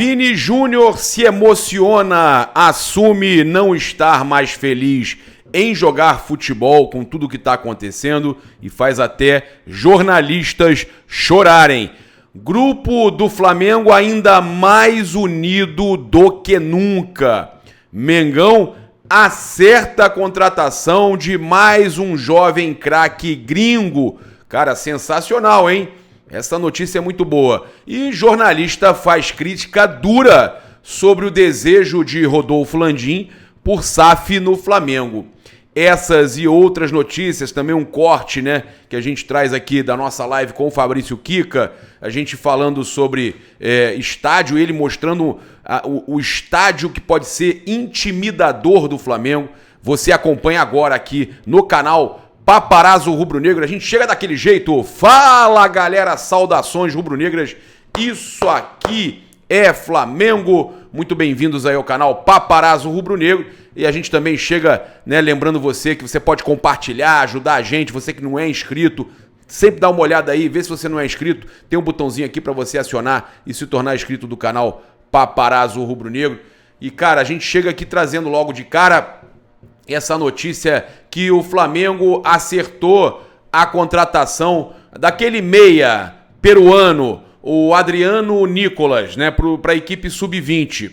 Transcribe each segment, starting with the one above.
Vini Júnior se emociona, assume não estar mais feliz em jogar futebol com tudo que está acontecendo e faz até jornalistas chorarem. Grupo do Flamengo ainda mais unido do que nunca. Mengão acerta a contratação de mais um jovem craque gringo. Cara, sensacional, hein? Essa notícia é muito boa. E jornalista faz crítica dura sobre o desejo de Rodolfo Landim por SAF no Flamengo. Essas e outras notícias, também um corte, né, que a gente traz aqui da nossa live com o Fabrício Kika, a gente falando sobre estádio, ele mostrando o estádio que pode ser intimidador do Flamengo. Você acompanha agora aqui no canal Paparazzo Rubro-Negro. A gente chega daquele jeito. Fala, galera, saudações rubro-negras. Isso aqui é Flamengo. Muito bem-vindos aí ao canal Paparazzo Rubro-Negro. E a gente também chega, né, lembrando você que você pode compartilhar, ajudar a gente, você que não é inscrito, sempre dá uma olhada aí, vê se você não é inscrito, tem um botãozinho aqui para você acionar e se tornar inscrito do canal Paparazzo Rubro-Negro. E, cara, a gente chega aqui trazendo logo de cara essa notícia que o Flamengo acertou a contratação daquele meia peruano, o Adriano Nicolás, né, para a equipe sub-20.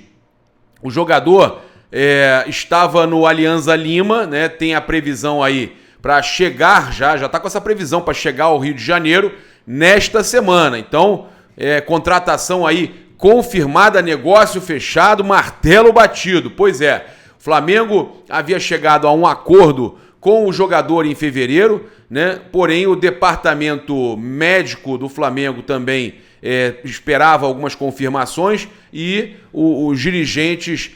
O jogador estava no Alianza Lima, né, tem a previsão aí para chegar, já está com essa previsão para chegar ao Rio de Janeiro nesta semana. Então, contratação aí confirmada, negócio fechado, martelo batido. Pois é, o Flamengo havia chegado a um acordo com o jogador em fevereiro, né? Porém, o departamento médico do Flamengo também esperava algumas confirmações e os dirigentes,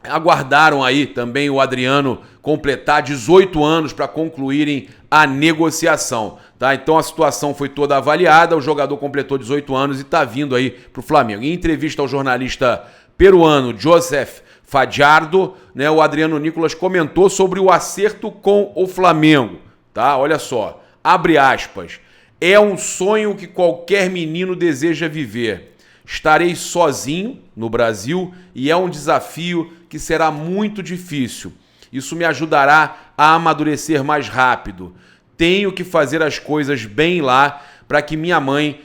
aguardaram aí também o Adriano completar 18 anos para concluírem a negociação. Tá? Então a situação foi toda avaliada, o jogador completou 18 anos e está vindo aí para o Flamengo. Em entrevista ao jornalista peruano Joseph Fajardo, né, o Adriano Nicolás comentou sobre o acerto com o Flamengo. Tá? Olha só, abre aspas, é um sonho que qualquer menino deseja viver. Estarei sozinho no Brasil e é um desafio que será muito difícil. Isso me ajudará a amadurecer mais rápido. Tenho que fazer as coisas bem lá para que minha mãe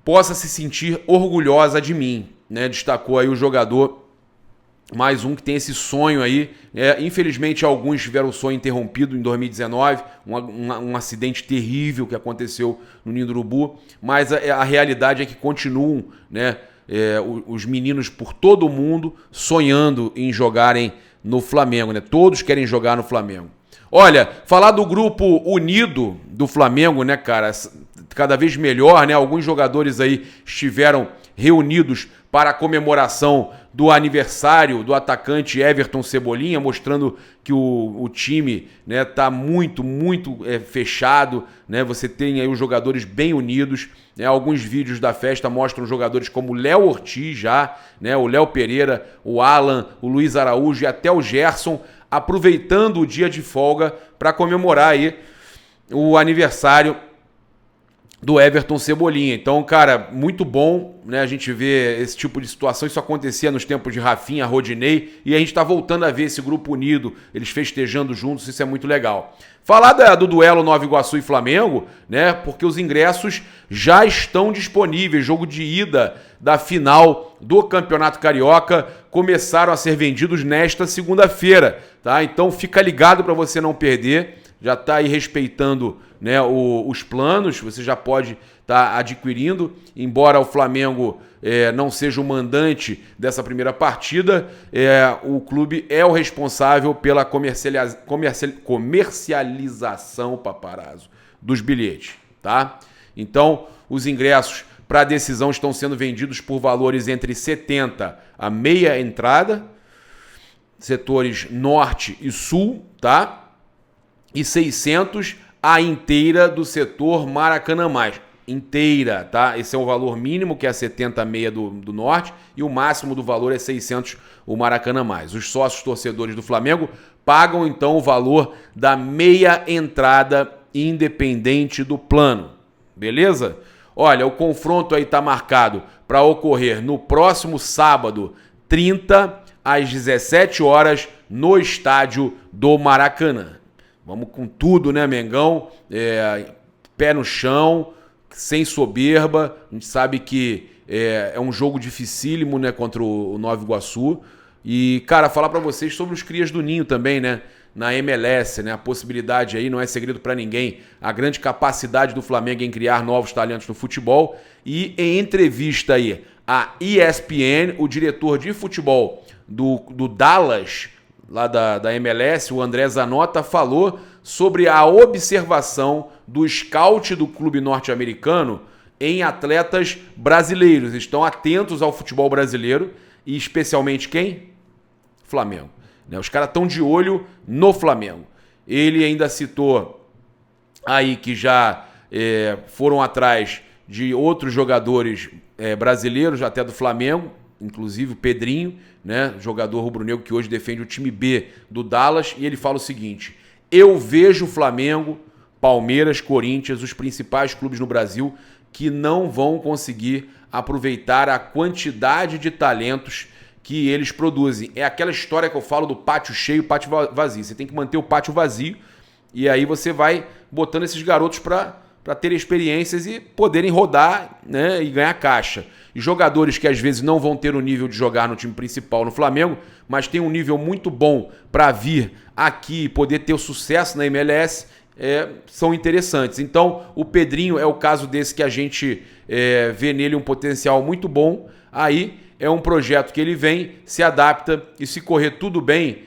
possa se sentir orgulhosa de mim, né? Destacou aí o jogador, mais um que tem esse sonho aí. Infelizmente, alguns tiveram o sonho interrompido em 2019, um acidente terrível que aconteceu no Ninho do Urubu, mas a realidade é que continuam, né, os meninos por todo o mundo sonhando em jogarem no Flamengo, né? Todos querem jogar no Flamengo. Olha, falar do grupo unido do Flamengo, né, cara, cada vez melhor, né? Alguns jogadores aí estiveram reunidos para a comemoração do aniversário do atacante Everton Cebolinha, mostrando que o time, né, tá muito fechado, né? Você tem aí os jogadores bem unidos, né? Alguns vídeos da festa mostram jogadores como o Léo Ortiz já, né? O Léo Pereira, o Alan, o Luiz Araújo e até o Gerson aproveitando o dia de folga para comemorar aí o aniversário do Everton Cebolinha. Então, cara, muito bom, né, a gente ver esse tipo de situação. Isso acontecia nos tempos de Rafinha, Rodinei, e a gente tá voltando a ver esse grupo unido, eles festejando juntos, isso é muito legal. Falar do duelo Nova Iguaçu e Flamengo, né, porque os ingressos já estão disponíveis. Jogo de ida da final do Campeonato Carioca começaram a ser vendidos nesta segunda-feira, tá? Então fica ligado para você não perder. Já está aí respeitando, né, os planos, você já pode estar adquirindo, embora o Flamengo não seja o mandante dessa primeira partida, o clube é o responsável pela comercialização, paparazzo, dos bilhetes, tá? Então, os ingressos para a decisão estão sendo vendidos por valores entre 70 a meia entrada, setores norte e sul, tá? E 600 a inteira do setor Maracanã+. Inteira, tá? Esse é o valor mínimo, que é 70 a meia do norte, e o máximo do valor é 600 o Maracanã+. Os sócios torcedores do Flamengo pagam, então, o valor da meia entrada independente do plano. Beleza? Olha, o confronto aí tá marcado para ocorrer no próximo sábado, 30 às 17 horas, no estádio do Maracanã. Vamos com tudo, né, Mengão? Pé no chão, sem soberba. A gente sabe que é um jogo dificílimo, né, contra o Nova Iguaçu. E, cara, falar pra vocês sobre os crias do Ninho também, né? Na MLS, né? A possibilidade aí, não é segredo pra ninguém, a grande capacidade do Flamengo em criar novos talentos no futebol. E em entrevista aí à ESPN, o diretor de futebol do Dallas, lá da MLS, o André Zanota, falou sobre a observação do scout do clube norte-americano em atletas brasileiros. Estão atentos ao futebol brasileiro e especialmente quem? Flamengo. Os caras estão de olho no Flamengo. Ele ainda citou aí que já foram atrás de outros jogadores brasileiros, até do Flamengo, inclusive o Pedrinho, né, jogador rubro-negro que hoje defende o time B do Dallas, e ele fala o seguinte: eu vejo o Flamengo, Palmeiras, Corinthians, os principais clubes no Brasil, que não vão conseguir aproveitar a quantidade de talentos que eles produzem. É aquela história que eu falo do pátio cheio e pátio vazio. Você tem que manter o pátio vazio e aí você vai botando esses garotos para terem experiências e poderem rodar, né, e ganhar caixa. E jogadores que às vezes não vão ter o nível de jogar no time principal no Flamengo, mas tem um nível muito bom para vir aqui e poder ter o sucesso na MLS, são interessantes. Então, o Pedrinho é o caso desse que a gente vê nele um potencial muito bom. Aí é um projeto que ele vem, se adapta e, se correr tudo bem,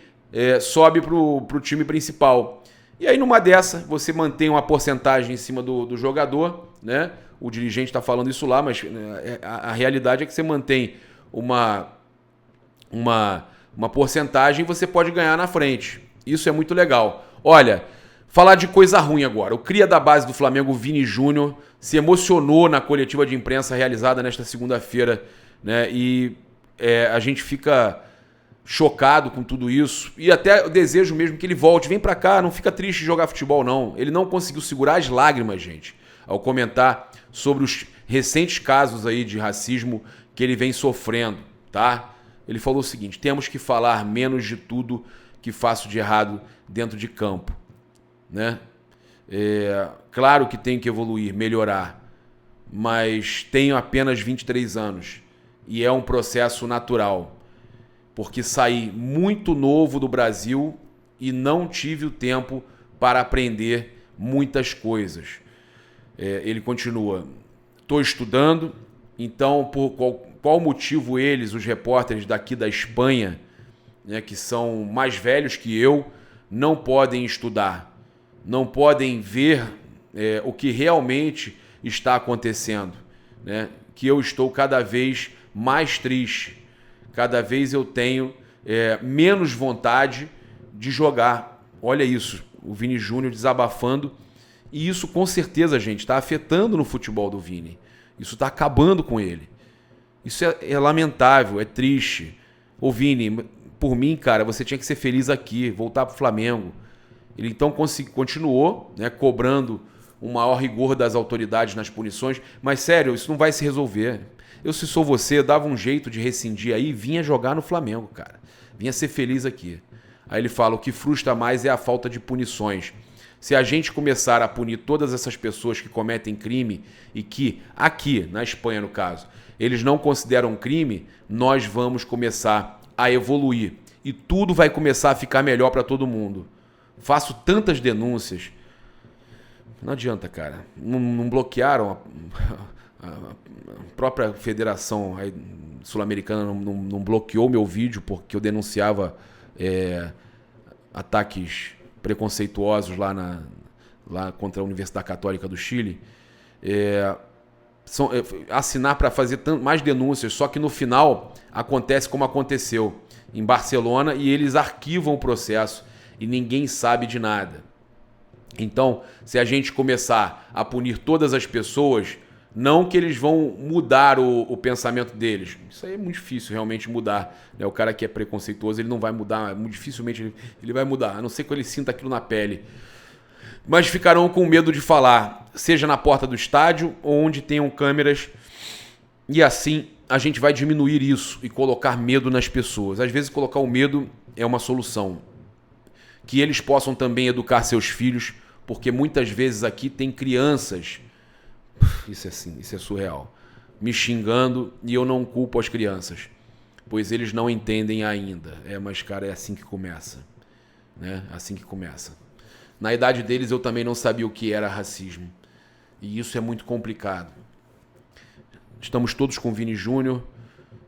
sobe pro time principal. E aí, numa dessa, você mantém uma porcentagem em cima do jogador, né? O dirigente está falando isso lá, mas a realidade é que você mantém uma porcentagem e você pode ganhar na frente. Isso é muito legal. Olha, falar de coisa ruim agora. O cria da base do Flamengo, Vini Júnior, se emocionou na coletiva de imprensa realizada nesta segunda-feira, né? E a gente fica chocado com tudo isso. E até eu desejo mesmo que ele volte. Vem pra cá, não fica triste de jogar futebol, não. Ele não conseguiu segurar as lágrimas, gente, ao comentar sobre os recentes casos aí de racismo que ele vem sofrendo, tá? Ele falou o seguinte: temos que falar menos de tudo que faço de errado dentro de campo, né? Claro que tem que evoluir, melhorar, mas tenho apenas 23 anos e é um processo natural, porque saí muito novo do Brasil e não tive o tempo para aprender muitas coisas. Ele continua: estou estudando, então por qual motivo eles, os repórteres daqui da Espanha, né, que são mais velhos que eu, não podem estudar, não podem ver o que realmente está acontecendo, né? Que eu estou cada vez mais triste, cada vez eu tenho menos vontade de jogar. Olha isso, o Vini Júnior desabafando, e isso com certeza, gente, está afetando no futebol do Vini. Isso está acabando com ele. Isso é lamentável, é triste. Ô Vini, por mim, cara, você tinha que ser feliz aqui, voltar pro Flamengo. Ele então continuou, né, cobrando um maior rigor das autoridades nas punições, mas sério, isso não vai se resolver. Eu, se sou você, eu dava um jeito de rescindir aí e vinha jogar no Flamengo, cara. Vinha ser feliz aqui. Aí ele fala: o que frustra mais é a falta de punições. Se a gente começar a punir todas essas pessoas que cometem crime e que, aqui, na Espanha no caso, eles não consideram crime, nós vamos começar a evoluir. E tudo vai começar a ficar melhor para todo mundo. Faço tantas denúncias. Não adianta, cara. Não bloquearam a própria Federação Sul-Americana não bloqueou meu vídeo porque eu denunciava ataques preconceituosos lá contra a Universidade Católica do Chile. Assinar para fazer mais denúncias, só que no final acontece como aconteceu em Barcelona e eles arquivam o processo e ninguém sabe de nada. Então, se a gente começar a punir todas as pessoas, não que eles vão mudar o pensamento deles. Isso aí é muito difícil realmente mudar, né? O cara que é preconceituoso, ele não vai mudar, muito dificilmente ele vai mudar, a não ser que ele sinta aquilo na pele. mas ficarão com medo de falar, seja na porta do estádio ou onde tenham câmeras, e assim a gente vai diminuir isso e colocar medo nas pessoas. Às vezes colocar o medo é uma solução. Que eles possam também educar seus filhos, porque muitas vezes aqui tem crianças, isso é assim, isso é surreal, me xingando e eu não culpo as crianças, pois eles não entendem ainda. Mas cara, é assim que começa, né? Assim que começa. Na idade deles eu também não sabia o que era racismo. E isso é muito complicado. Estamos todos com o Vini Júnior.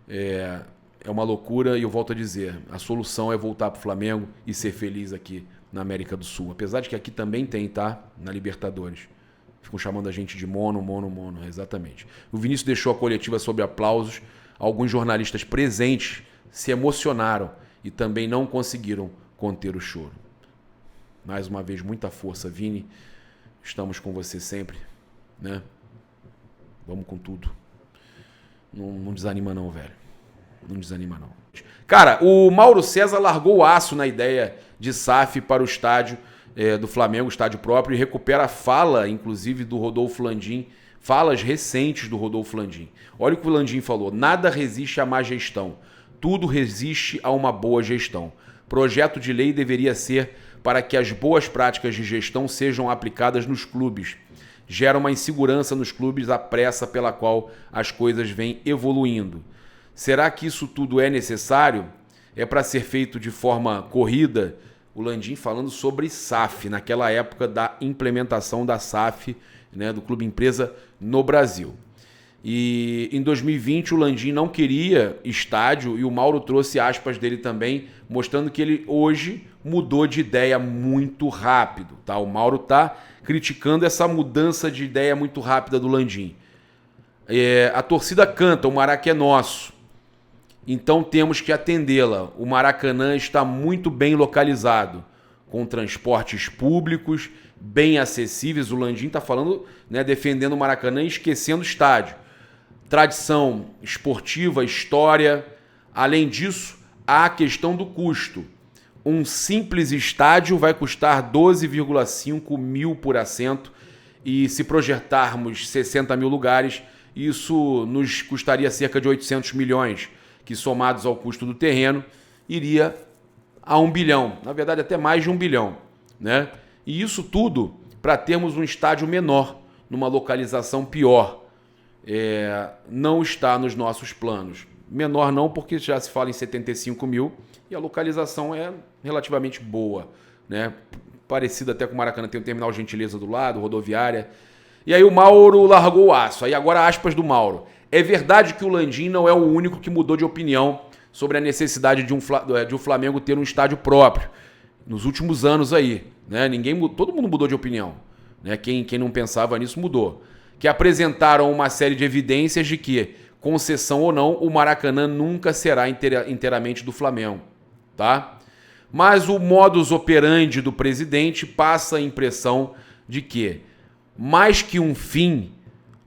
É uma loucura e eu volto a dizer, a solução é voltar pro Flamengo e ser feliz aqui na América do Sul. Apesar de que aqui também tem, tá? Na Libertadores. Ficam chamando a gente de mono, exatamente. O Vinícius deixou a coletiva sob aplausos. Alguns jornalistas presentes se emocionaram e também não conseguiram conter o choro. Mais uma vez, muita força, Vini. Estamos com você sempre, né? Vamos com tudo. Não desanima não, velho. Não desanima não. Cara, o Mauro César largou o aço na ideia de SAF para o estádio do Flamengo, estádio próprio, e recupera a fala, inclusive, do Rodolfo Landim, falas recentes do Rodolfo Landim. Olha o que o Landim falou: nada resiste à má gestão, tudo resiste a uma boa gestão. Projeto de lei deveria ser para que as boas práticas de gestão sejam aplicadas nos clubes. Gera uma insegurança nos clubes a pressa pela qual as coisas vêm evoluindo. Será que isso tudo é necessário? É para ser feito de forma corrida? O Landim falando sobre SAF, naquela época da implementação da SAF, né, do Clube Empresa no Brasil. E em 2020 o Landim não queria estádio e o Mauro trouxe aspas dele também, mostrando que ele hoje mudou de ideia muito rápido. Tá? O Mauro está criticando essa mudança de ideia muito rápida do Landim. A torcida canta, o Maraca é nosso. Então temos que atendê-la. O Maracanã está muito bem localizado, com transportes públicos, bem acessíveis. O Landim está falando, né, defendendo o Maracanã e esquecendo o estádio. Tradição esportiva, história. Além disso, há a questão do custo. Um simples estádio vai custar 12,5 mil por assento e se projetarmos 60 mil lugares, isso nos custaria cerca de 800 milhões, que somados ao custo do terreno, iria a 1 bilhão. Na verdade, até mais de 1 bilhão. Né? E isso tudo para termos um estádio menor, numa localização pior. Não está nos nossos planos. Menor não, porque já se fala em 75 mil e a localização é relativamente boa, né? Parecida até com o Maracanã, tem o Terminal Gentileza do lado, rodoviária. E aí o Mauro largou o aço. Aí agora aspas do Mauro. É verdade que o Landim não é o único que mudou de opinião sobre a necessidade de o Flamengo ter um estádio próprio nos últimos anos aí, né? Todo mundo mudou de opinião, né? Quem não pensava nisso mudou. Que apresentaram uma série de evidências de que, concessão ou não, o Maracanã nunca será inteiramente do Flamengo, tá? Mas o modus operandi do presidente passa a impressão de que, mais que um fim,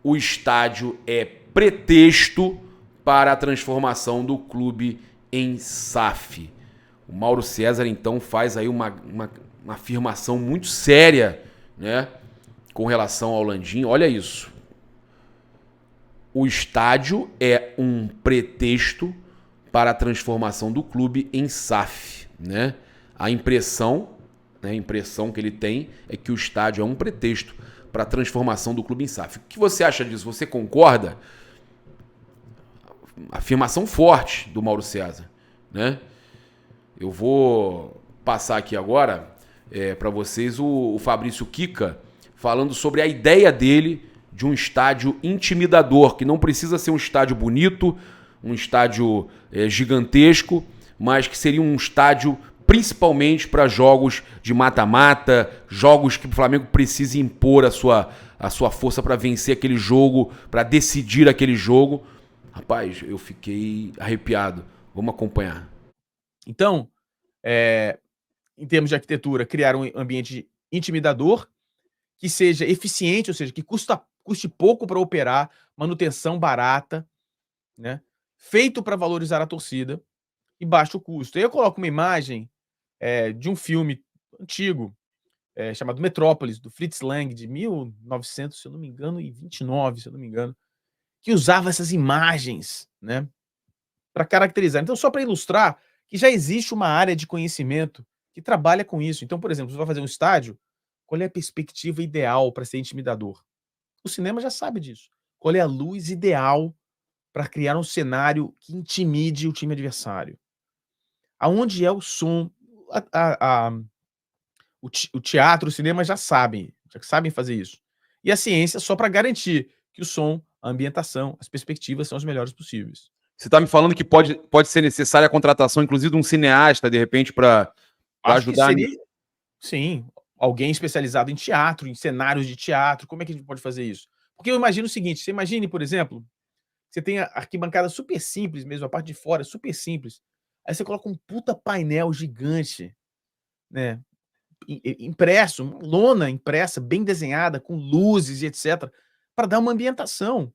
o estádio é pretexto para a transformação do clube em SAF. O Mauro César, então, faz aí uma afirmação muito séria, né, com relação ao Landim. Olha isso. O estádio é um pretexto para a transformação do clube em SAF, né? A impressão que ele tem é que o estádio é um pretexto para a transformação do clube em SAF. O que você acha disso? Você concorda? Afirmação forte do Mauro César, né? Eu vou passar aqui agora para vocês o Fabrício Kika falando sobre a ideia dele de um estádio intimidador, que não precisa ser um estádio bonito, um estádio gigantesco, mas que seria um estádio principalmente para jogos de mata-mata, jogos que o Flamengo precisa impor a sua força para vencer aquele jogo, para decidir aquele jogo. Rapaz, eu fiquei arrepiado. Vamos acompanhar. Então, em termos de arquitetura, criar um ambiente intimidador, que seja eficiente, ou seja, que custe pouco para operar, manutenção barata, né? Feito para valorizar a torcida e baixo custo. Aí eu coloco uma imagem de um filme antigo, chamado Metrópolis, do Fritz Lang, de 1900, se eu não me engano, e 29, se eu não me engano, que usava essas imagens, né, para caracterizar. Então, só para ilustrar que já existe uma área de conhecimento que trabalha com isso. Então, por exemplo, você vai fazer um estádio, qual é a perspectiva ideal para ser intimidador? O cinema já sabe disso. Qual é a luz ideal para criar um cenário que intimide o time adversário? Aonde é o som? O teatro, o cinema já sabem fazer isso. E a ciência só para garantir que o som, a ambientação, as perspectivas são as melhores possíveis. Você está me falando que pode ser necessária a contratação, inclusive, de um cineasta, de repente, para Acho que ajudar. seria, sim, alguém especializado em teatro, em cenários de teatro. Como é que a gente pode fazer isso? Porque eu imagino o seguinte: você imagine, por exemplo, você tem a arquibancada super simples mesmo, a parte de fora super simples. Aí você coloca um puta painel gigante, né? Impresso, uma lona impressa, bem desenhada, com luzes e etc, para dar uma ambientação.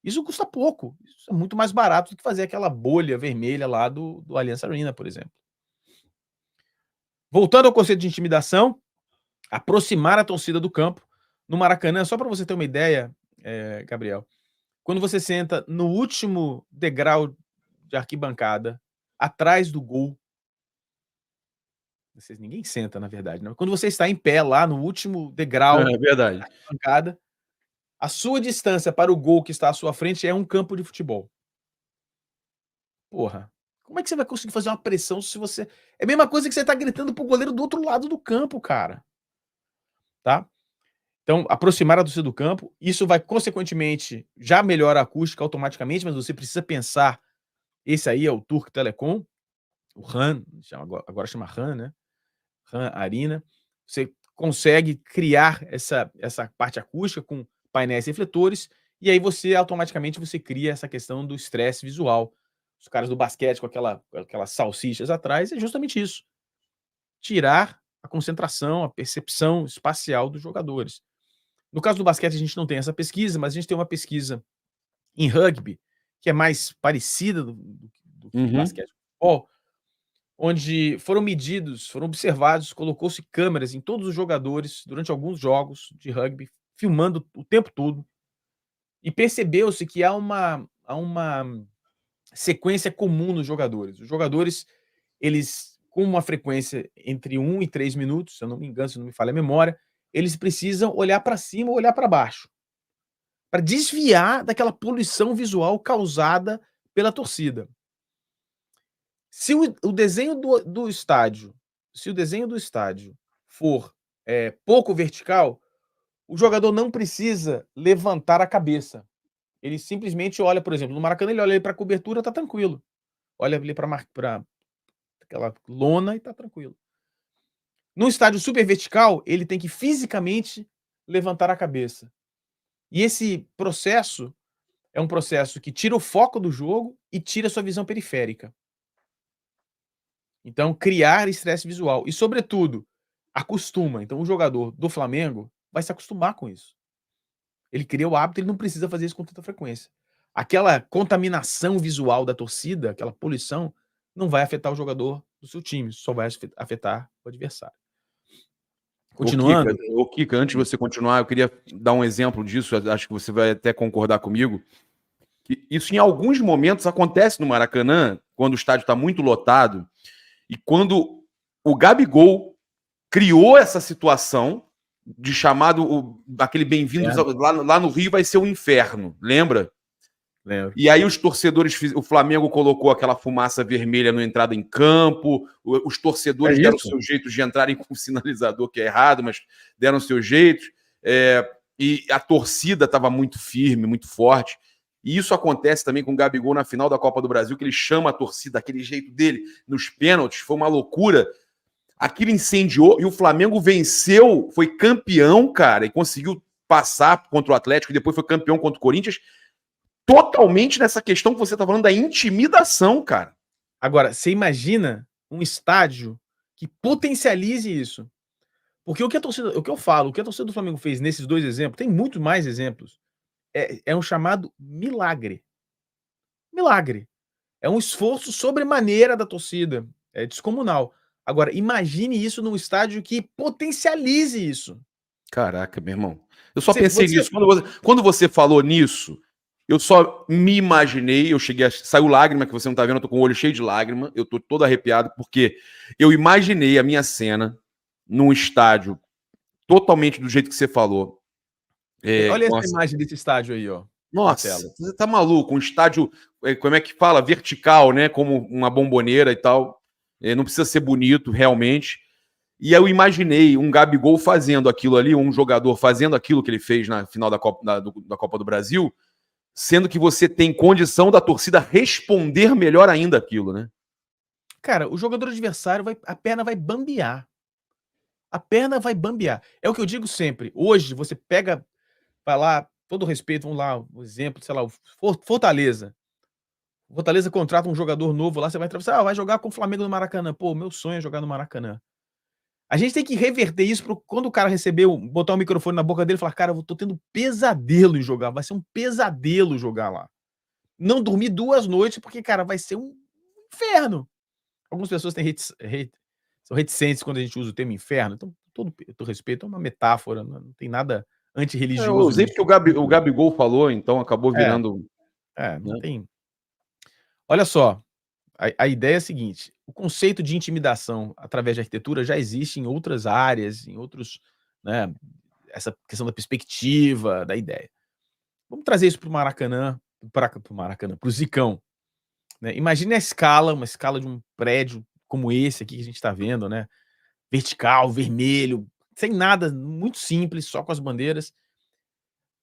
Isso custa pouco. Isso é muito mais barato do que fazer aquela bolha vermelha lá do Allianz Arena, por exemplo. Voltando ao conceito de intimidação, aproximar a torcida do campo. No Maracanã, só para você ter uma ideia, Gabriel, quando você senta no último degrau de arquibancada, atrás do gol, ninguém senta, na verdade, né? Quando você está em pé lá no último degrau É verdade. da arquibancada, a sua distância para o gol que está à sua frente é um campo de futebol. Porra, como é que você vai conseguir fazer uma pressão se você... É a mesma coisa que você tá gritando pro goleiro do outro lado do campo, cara. Tá? Então, aproximar a torcida do campo, isso vai, consequentemente, já melhora a acústica automaticamente, mas você precisa pensar, esse aí é o Turk Telecom, o RAN, agora chama RAN, né? RAN Arena. Você consegue criar essa parte acústica com painéis refletores, e aí você, automaticamente, você cria essa questão do estresse visual. Os caras do basquete com aquelas salsichas atrás, é justamente isso. Tirar a concentração, a percepção espacial dos jogadores. No caso do basquete, a gente não tem essa pesquisa, mas a gente tem uma pesquisa em rugby, que é mais parecida do que basquete e futebol, onde foram medidos, foram observados, colocou-se câmeras em todos os jogadores durante alguns jogos de rugby, filmando o tempo todo, e percebeu-se que há uma sequência comum nos jogadores. Os jogadores, eles, com uma frequência entre 1 e 3 minutos, se eu não me engano, se não me falha a memória, eles precisam olhar para cima ou olhar para baixo, para desviar daquela poluição visual causada pela torcida. Se o desenho do estádio, se o desenho do estádio for pouco vertical, o jogador não precisa levantar a cabeça. Ele simplesmente olha, por exemplo, no Maracanã, ele olha para a cobertura, tá tranquilo. Olha ali para aquela lona e tá tranquilo. No estádio super vertical, ele tem que fisicamente levantar a cabeça. E esse processo é um processo que tira o foco do jogo e tira a sua visão periférica. Então, criar estresse visual e, sobretudo, acostuma. Então, o jogador do Flamengo vai se acostumar com isso. Ele cria o hábito, ele não precisa fazer isso com tanta frequência. Aquela contaminação visual da torcida, aquela poluição, não vai afetar o jogador do seu time, só vai afetar o adversário. Continuando. Ô, Kika, antes de você continuar, eu queria dar um exemplo disso, acho que você vai até concordar comigo. Que isso, em alguns momentos, acontece no Maracanã, quando o estádio está muito lotado, e quando o Gabigol criou essa situação de chamado, aquele bem-vindos lá no Rio vai ser o inferno, lembra? Lembro. E aí os torcedores, o Flamengo colocou aquela fumaça vermelha na entrada em campo, os torcedores deram seus jeitos de entrarem com o sinalizador, que é errado, mas deram seus jeitos, e a torcida estava muito firme, muito forte. E isso acontece também com o Gabigol na final da Copa do Brasil, que ele chama a torcida, aquele jeito dele, nos pênaltis, foi uma loucura. Aquilo incendiou e o Flamengo venceu, foi campeão, cara, e conseguiu passar contra o Atlético, e depois foi campeão contra o Corinthians, totalmente nessa questão que você tá falando da intimidação, cara. Agora, você imagina um estádio que potencialize isso? Porque o que a torcida do Flamengo fez nesses dois exemplos, tem muito mais exemplos, é um chamado milagre. Milagre. É um esforço sobremaneira da torcida, é descomunal. Agora, imagine isso num estádio que potencialize isso. Caraca, meu irmão. Eu só pensei nisso. Quando você falou nisso, eu só me imaginei, eu cheguei a... Saiu lágrima, que você não tá vendo, eu tô com o olho cheio de lágrima, eu tô todo arrepiado, porque eu imaginei a minha cena num estádio totalmente do jeito que você falou. Olha essa imagem desse estádio aí, ó. Nossa, você tá maluco? Um estádio, como é que fala? Vertical, né? Como uma bomboneira e tal. Não precisa ser bonito, realmente. E eu imaginei um Gabigol fazendo aquilo ali, um jogador fazendo aquilo que ele fez na final da Copa do Brasil, sendo que você tem condição da torcida responder melhor ainda aquilo, né? Cara, o jogador adversário, a perna vai bambear. A perna vai bambear. É o que eu digo sempre. Hoje, você pega, vai lá, todo respeito, vamos lá, um exemplo, sei lá, o Fortaleza. Fortaleza contrata um jogador novo lá, você vai atravessar, vai jogar com o Flamengo no Maracanã. Pô, meu sonho é jogar no Maracanã. A gente tem que reverter isso pro quando o cara recebeu, botar o microfone na boca dele e falar: "Cara, eu tô tendo pesadelo em jogar, vai ser um pesadelo jogar lá". Não dormir 2 noites, porque, cara, vai ser um inferno. Algumas pessoas têm são reticentes quando a gente usa o termo inferno, então, todo respeito, é uma metáfora, não tem nada Eu antirreligioso usei nisso. porque o Gabigol falou, então acabou É, virando. não Né? tem. Olha só, a ideia é a seguinte: o conceito de intimidação através de arquitetura já existe em outras áreas, em outros, né, essa questão da perspectiva, da ideia. Vamos trazer isso para o Maracanã, para o Zicão, né? Imagine a escala, uma escala de um prédio como esse aqui que a gente está vendo, né? Vertical, vermelho, sem nada, muito simples, só com as bandeiras.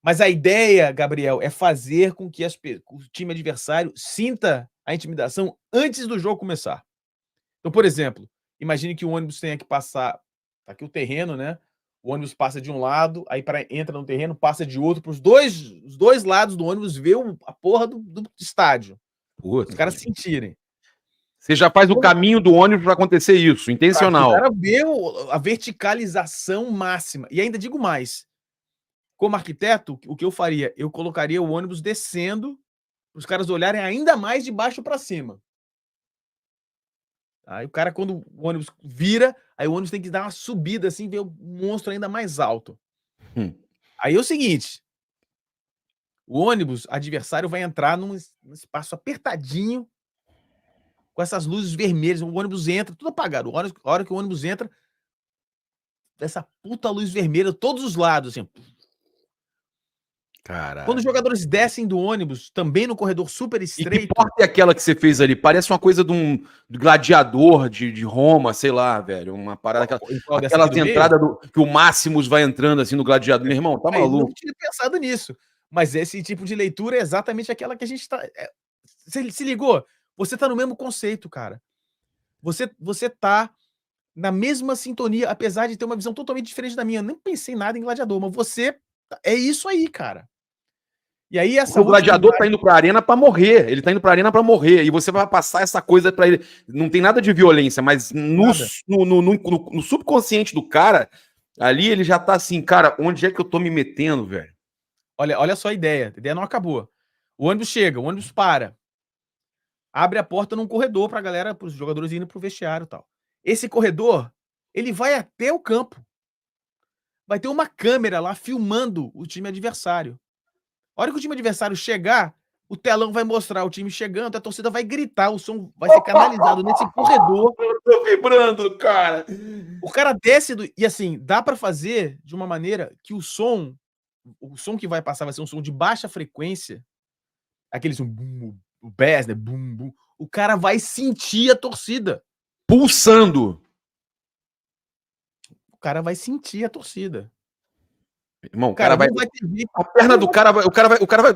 Mas a ideia, Gabriel, é fazer com que o time adversário sinta a intimidação antes do jogo começar. Então, por exemplo, imagine que o ônibus tenha que passar, tá aqui o terreno, né? O ônibus passa de um lado, aí entra no terreno, passa de outro, para os dois lados do ônibus ver a porra do estádio. Os Puta, caras sentirem. você já faz o caminho do ônibus para acontecer isso, Para o intencional. cara ver a verticalização máxima. E ainda digo mais, como arquiteto, o que eu faria? Eu colocaria o ônibus descendo, para os caras olharem ainda mais de baixo para cima. Aí o cara, quando o ônibus vira, aí o ônibus tem que dar uma subida assim, ver o monstro ainda mais alto. Hum. Aí é o seguinte, o ônibus adversário vai entrar num espaço apertadinho, com essas luzes vermelhas, o ônibus entra, tudo apagado. A hora que o ônibus entra, essa puta luz vermelha, todos os lados, assim. Quando os Caralho. jogadores descem do ônibus, também no corredor super E que estreito. porta é aquela que você fez ali? Parece uma coisa de um gladiador de Roma, sei lá, velho. Uma parada. Qual dessa aqui Aquelas do meio? entradas que o Máximos vai entrando assim no gladiador. Meu irmão, tá Aí, não maluco? tinha pensado nisso. Mas esse tipo de leitura é exatamente aquela que a gente tá. Você se ligou? Você tá no mesmo conceito, cara. Você tá na mesma sintonia, apesar de ter uma visão totalmente diferente da minha. Eu nem pensei em nada em gladiador, mas você. É isso aí, cara. E aí, Porque essa o última gladiador tá imagem. indo pra arena pra morrer. Ele tá indo pra arena pra morrer. E você vai passar essa coisa pra ele. Não tem nada de violência, mas Nada. no subconsciente do cara, ali ele já tá assim, cara, onde é que eu tô me metendo, velho? Olha só a ideia. A ideia não acabou. O ônibus chega, o ônibus para. Abre a porta num corredor pra galera, pros jogadores irem pro vestiário e tal. Esse corredor, ele vai até o campo. Vai ter uma câmera lá filmando o time adversário. A hora que o time adversário chegar, o telão vai mostrar o time chegando, a torcida vai gritar, o som vai ser canalizado nesse corredor. Eu tô vibrando, cara. O cara desce e assim, dá pra fazer de uma maneira que o som que vai passar vai ser um som de baixa frequência, aquele som bum, o bass, né, bum, bum. O cara vai sentir a torcida. Pulsando. O cara vai sentir a torcida. Irmão, o Cara, cara vai. não vai ter jeito. A perna do cara vai.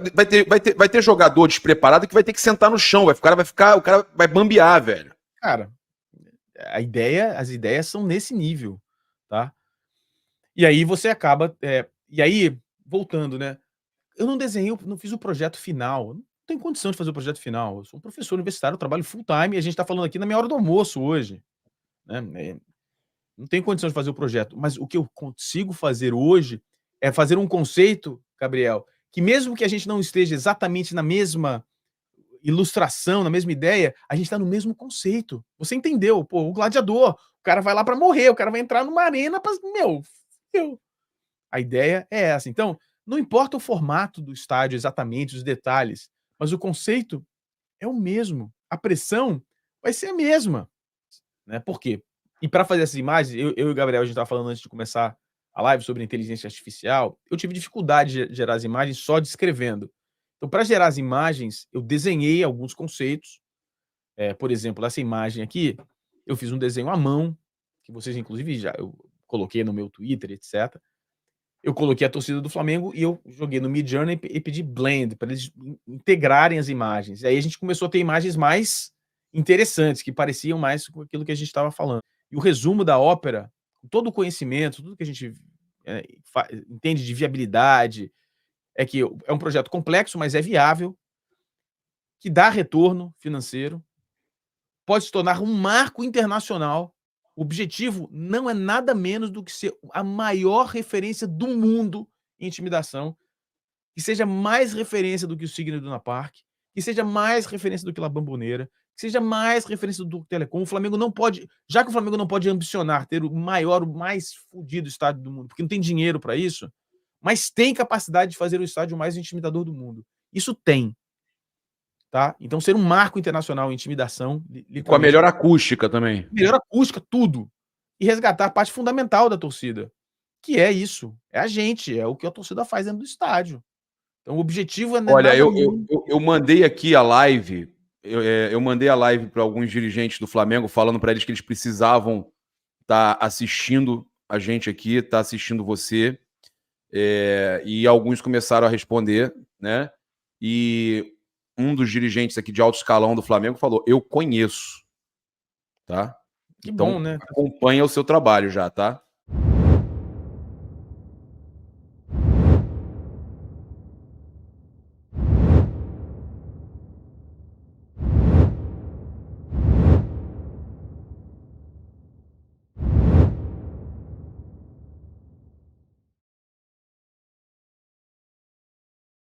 Vai ter jogador despreparado que vai ter que sentar no chão. O cara vai bambear, velho. Cara, as ideias são nesse nível, tá? E aí você acaba. E aí, voltando, né? Eu não desenhei, não fiz o projeto final. Não tenho condição de fazer o projeto final. Eu sou um professor universitário, eu trabalho full time e a gente tá falando aqui na minha hora do almoço hoje, né? Não tenho condição de fazer o projeto. Mas o que eu consigo fazer hoje é fazer um conceito, Gabriel, que mesmo que a gente não esteja exatamente na mesma ilustração, na mesma ideia, a gente tá no mesmo conceito. Você entendeu? Pô, o gladiador, o cara vai lá pra morrer, o cara vai entrar numa arena pra... Meu. A ideia é essa. Então, não importa o formato do estádio exatamente, os detalhes, mas o conceito é o mesmo. A pressão vai ser a mesma, né? Por quê? E para fazer essas imagens, eu e o Gabriel, a gente estava falando antes de começar a live sobre inteligência artificial, eu tive dificuldade de gerar as imagens só descrevendo. Então, para gerar as imagens, eu desenhei alguns conceitos. Por exemplo, essa imagem aqui, eu fiz um desenho à mão, que vocês, inclusive, já eu coloquei no meu Twitter, etc. Eu coloquei a torcida do Flamengo e eu joguei no Midjourney e pedi blend, para eles integrarem as imagens. E aí a gente começou a ter imagens mais interessantes, que pareciam mais com aquilo que a gente estava falando. E o resumo da ópera, com todo o conhecimento, tudo que a gente entende de viabilidade, é que é um projeto complexo, mas é viável, que dá retorno financeiro, pode se tornar um marco internacional. O objetivo não é nada menos do que ser a maior referência do mundo em intimidação, que seja mais referência do que o Signo Iduna Park, que seja mais referência do que La Bombonera, que seja mais referência do Telecom. O Flamengo não pode, já que o Flamengo não pode ambicionar ter o maior, o mais fodido estádio do mundo, porque não tem dinheiro para isso, mas tem capacidade de fazer o estádio mais intimidador do mundo. Isso tem. Tá? Então, ser um marco internacional em intimidação... Com a melhor acústica também. Melhor acústica, tudo. E resgatar a parte fundamental da torcida, que é isso. É a gente, é o que a torcida faz dentro do estádio. Então, o objetivo é... Olha, eu mandei aqui a live, eu mandei a live para alguns dirigentes do Flamengo, falando para eles que eles precisavam estar assistindo a gente aqui, estar assistindo você, e alguns começaram a responder, né? E um dos dirigentes aqui de alto escalão do Flamengo falou: eu conheço, tá? Que Então, bom, né? acompanha o seu trabalho já, tá?